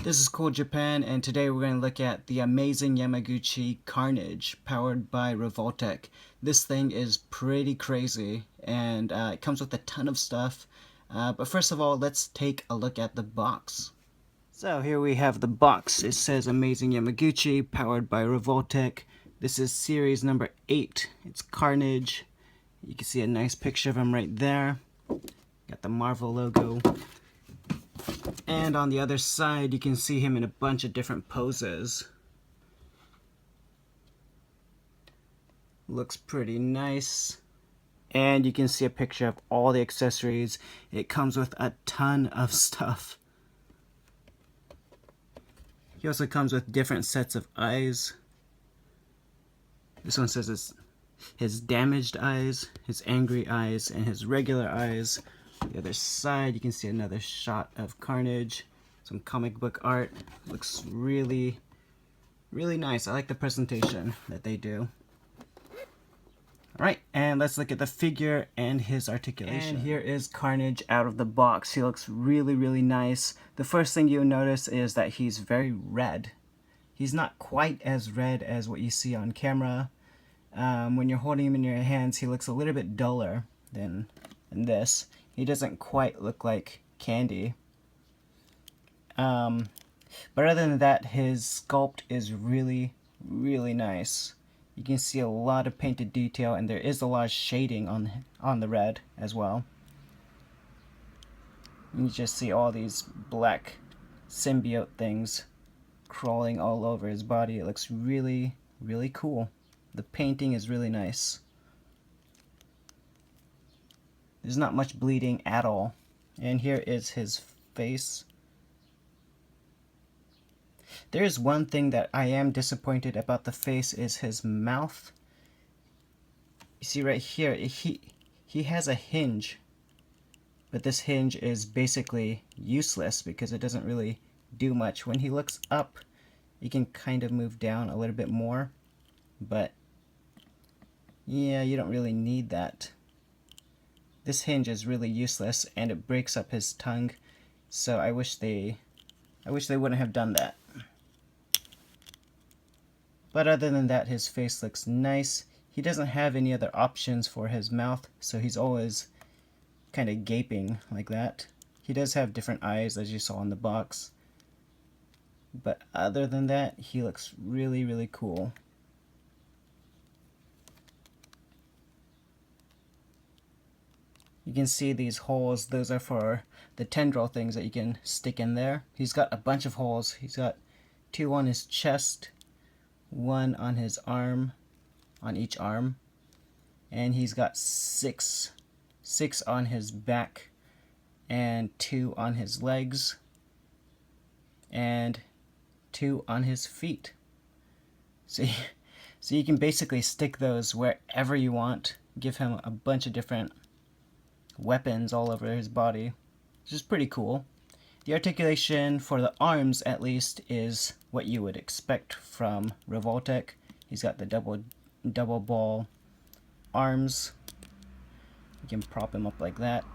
This is Cool Japan, and today we're going to look at the amazing Yamaguchi Carnage, powered by Revoltech. This thing is pretty crazy, and it comes with a ton of stuff. But first of all, let's take a look at the box. So here we have the box. It says Amazing Yamaguchi, powered by Revoltech. This is series number 8. It's Carnage. You can see a nice picture of him right there. Got the Marvel logo. And on the other side, you can see him in a bunch of different poses. Looks pretty nice. And you can see a picture of all the accessories. It comes with a ton of stuff. He also comes with different sets of eyes. This one says his damaged eyes, his angry eyes, and his regular eyes. The other side, you can see another shot of Carnage. Some comic book art. Looks really, really nice. I like the presentation that they do. Alright, and let's look at the figure and his articulation. And here is Carnage out of the box. He looks really, really nice. The first thing you'll notice is that he's very red. He's not quite as red as what you see on camera. When you're holding him in your hands, he looks a little bit duller than this. He doesn't quite look like candy. But other than that, his sculpt is really, really nice. You can see a lot of painted detail, and there is a lot of shading on the red as well. You just see all these black symbiote things crawling all over his body. It looks really, really cool. The painting is really nice. There's not much bleeding at all. And here is his face. There is one thing that I am disappointed about the face is his mouth. You see right here, he has a hinge. But this hinge is basically useless because it doesn't really do much. When he looks up, you can kind of move down a little bit more. But yeah, you don't really need that. This hinge is really useless, and it breaks up his tongue. So I wish they wouldn't have done that. But other than that, his face looks nice. He doesn't have any other options for his mouth, so he's always kind of gaping like that. He does have different eyes, as you saw in the box. But other than that, he looks really, really cool. You can see these holes, those are for the tendril things that you can stick in there. He's got a bunch of holes. He's got 2 on his chest, 1 on his arm, on each arm, and he's got 6 on his back, and 2 on his legs, and 2 on his feet. So you can basically stick those wherever you want, give him a bunch of different weapons all over his body, which is pretty cool. The articulation for the arms, at least, is what you would expect from Revoltech. He's got the double ball arms. You can prop him up like that.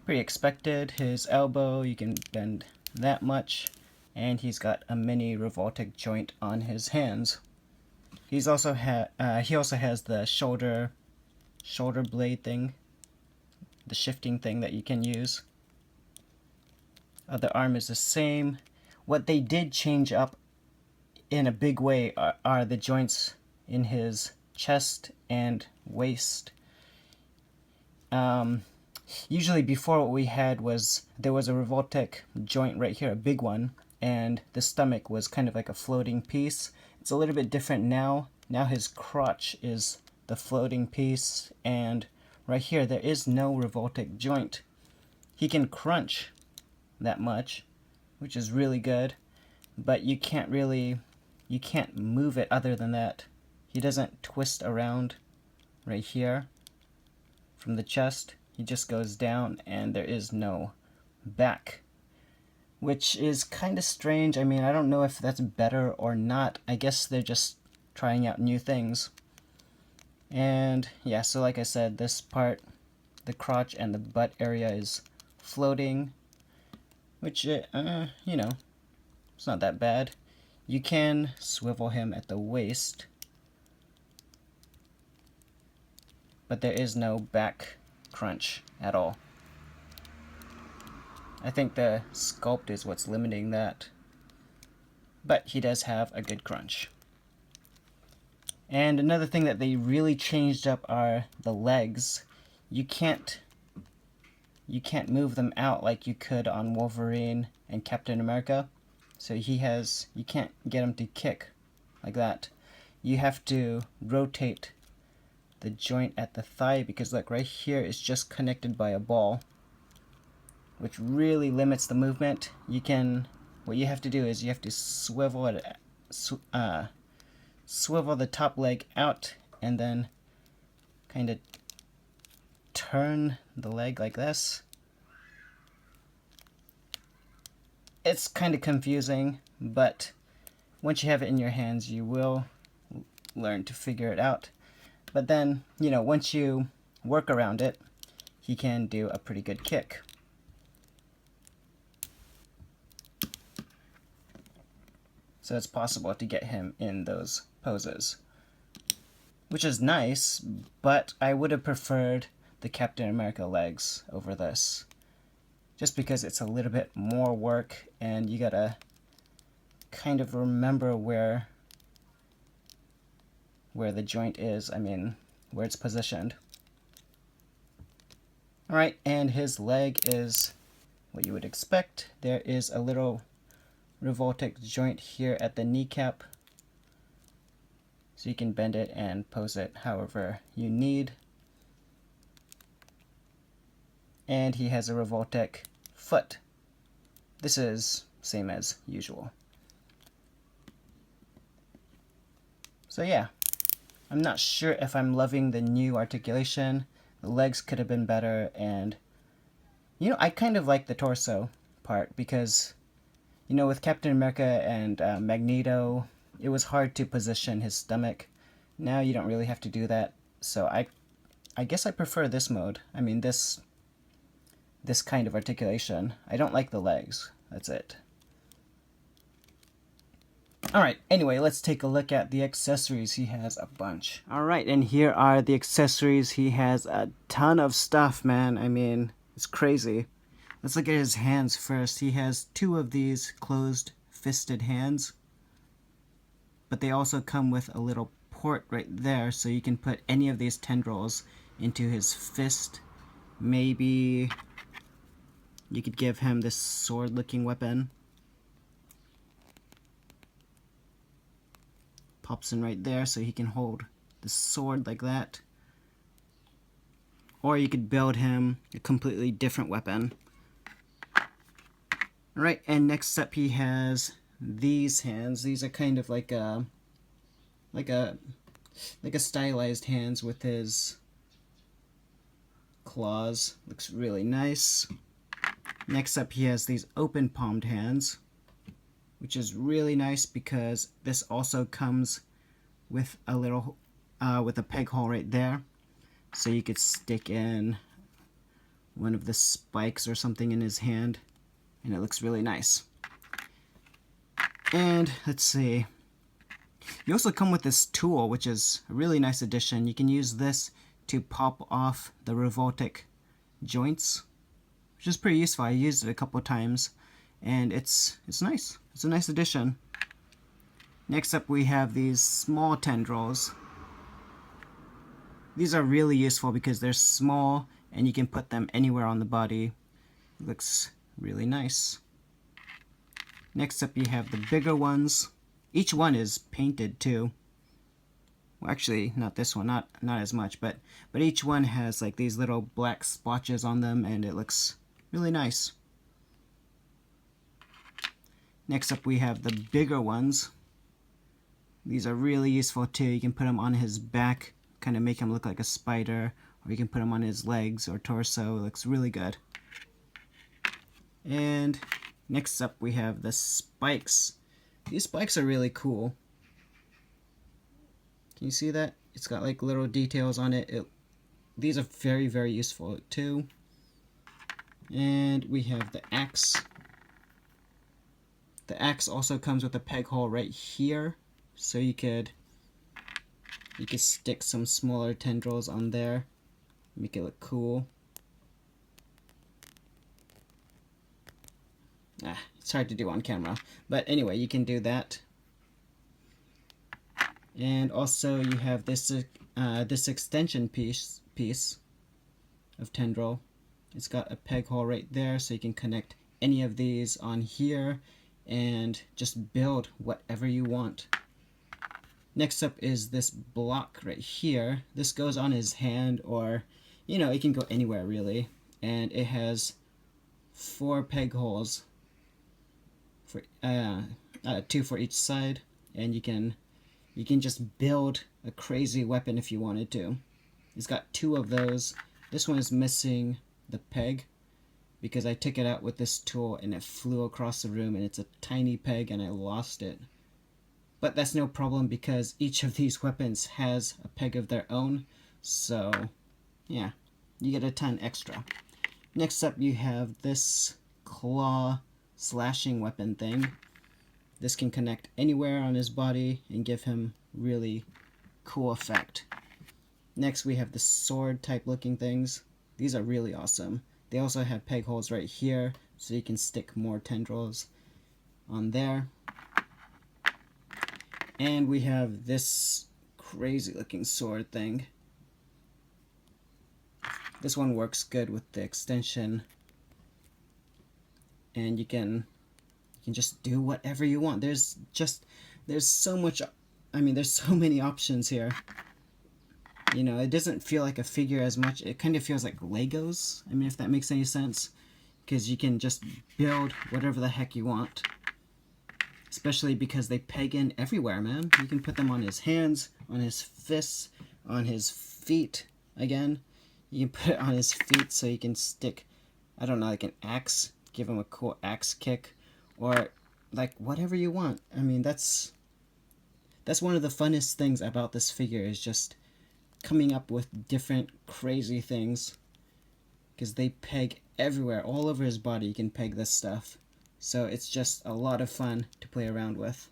Pretty expected. His elbow, you can bend that much, and he's got a mini Revoltech joint on his hands. He also has the shoulder blade thing, the shifting thing that you can use. The arm is the same. What they did change up in a big way are the joints in his chest and waist. Usually before, what we had was there was a Revoltech joint right here, a big one, and the stomach was kind of like a floating piece. It's a little bit different now. Now his crotch is the floating piece, and right here there is no Revoltech joint. He can crunch that much, which is really good, but you can't move it other than that. He doesn't twist around right here from the chest. He just goes down, and there is no back, which is kind of strange. I mean, I don't know if that's better or not. I guess they're just trying out new things. And yeah, so like I said, this part, the crotch and the butt area is floating. which, you know, it's not that bad. You can swivel him at the waist, but there is no back crunch at all. I think the sculpt is what's limiting that. But he does have a good crunch. And another thing that they really changed up are the legs. You can't move them out like you could on Wolverine and Captain America. So you can't get him to kick like that. You have to rotate the joint at the thigh, because look, right here is just connected by a ball, which really limits the movement. What you have to do is you have to swivel it, swivel the top leg out, and then kind of turn the leg like this. It's kind of confusing, but once you have it in your hands, you will learn to figure it out. But then, you know, once you work around it, he can do a pretty good kick. So it's possible to get him in those poses, which is nice, but I would have preferred the Captain America legs over this, just because it's a little bit more work and you gotta kind of remember where the joint is, where it's positioned. Alright, and his leg is what you would expect. There is a little Revoltech joint here at the kneecap, so you can bend it and pose it however you need. And he has a Revoltech foot. This is same as usual. So yeah, I'm not sure if I'm loving the new articulation. The legs could have been better, and you know, I kind of like the torso part because, you know, with Captain America and Magneto, it was hard to position his stomach. Now you don't really have to do that, so I guess I prefer this mode. This kind of articulation. I don't like the legs. That's it. Alright, anyway, let's take a look at the accessories. He has a bunch. Alright, and here are the accessories. He has a ton of stuff, man. It's crazy. Let's look at his hands first. He has 2 of these closed-fisted hands, but they also come with a little port right there, so you can put any of these tendrils into his fist. Maybe you could give him this sword-looking weapon. Pops in right there so he can hold the sword like that. Or you could build him a completely different weapon. Alright, and next up he has these hands. These are kind of like a stylized hands with his claws. Looks really nice. Next up he has these open palmed hands, which is really nice because this also comes with a little with a peg hole right there, so you could stick in one of the spikes or something in his hand, and it looks really nice. And let's see, you also come with this tool, which is a really nice addition. You can use this to pop off the Revoltech joints, which is pretty useful. I used it a couple times, and it's nice. It's a nice addition. Next up we have these small tendrils. These are really useful because they're small and you can put them anywhere on the body. It looks really nice. Next up you have the bigger ones. Each one is painted too. Well, actually, not this one, not as much, but each one has like these little black splotches on them, and it looks really nice. Next up we have the bigger ones. These are really useful too. You can put them on his back, kind of make him look like a spider, or you can put them on his legs or torso. It looks really good. And next up we have the spikes. These spikes are really cool. Can you see that? It's got like little details on it. These are very, very useful too. And we have the axe. The axe also comes with a peg hole right here, so you could stick some smaller tendrils on there, make it look cool. It's hard to do on camera, but anyway, you can do that. And also you have this this extension piece of tendril. It's got a peg hole right there, so you can connect any of these on here and just build whatever you want. Next up is this block right here. This goes on his hand, or you know, it can go anywhere really, and it has 4 peg holes for 2 for each side, and you can just build a crazy weapon if you wanted to. It's got 2 of those. This one is missing the peg because I took it out with this tool and it flew across the room, and it's a tiny peg and I lost it. But that's no problem because each of these weapons has a peg of their own, so yeah, you get a ton extra. Next up you have this claw slashing weapon thing. This can connect anywhere on his body and give him really cool effect. Next we have the sword type looking things. These are really awesome. They also have peg holes right here, so you can stick more tendrils on there. And we have this crazy looking sword thing. This one works good with the extension, and you can just do whatever you want. There's so much, there's so many options here. You know, it doesn't feel like a figure as much. It kind of feels like Legos, if that makes any sense, because you can just build whatever the heck you want. Especially because they peg in everywhere, man. You can put them on his hands, on his fists, on his feet. Again, you can put it on his feet so you can stick, I don't know, like an axe, give him a cool axe kick, or like whatever you want. That's one of the funnest things about this figure, is just coming up with different crazy things, because they peg everywhere, all over his body. You can peg this stuff. So it's just a lot of fun to play around with.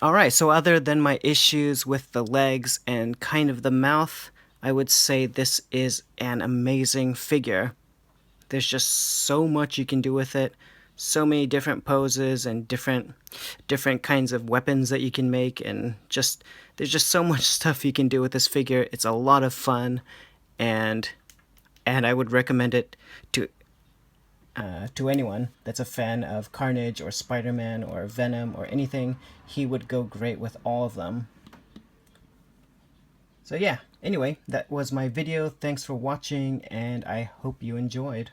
Alright, so other than my issues with the legs and kind of the mouth, I would say this is an amazing figure. There's just so much you can do with it. So many different poses and different kinds of weapons that you can make, and there's just so much stuff you can do with this figure. It's a lot of fun, and I would recommend it to anyone that's a fan of Carnage or Spider-Man or Venom or anything. He would go great with all of them. So yeah, anyway, that was my video. Thanks for watching, and I hope you enjoyed.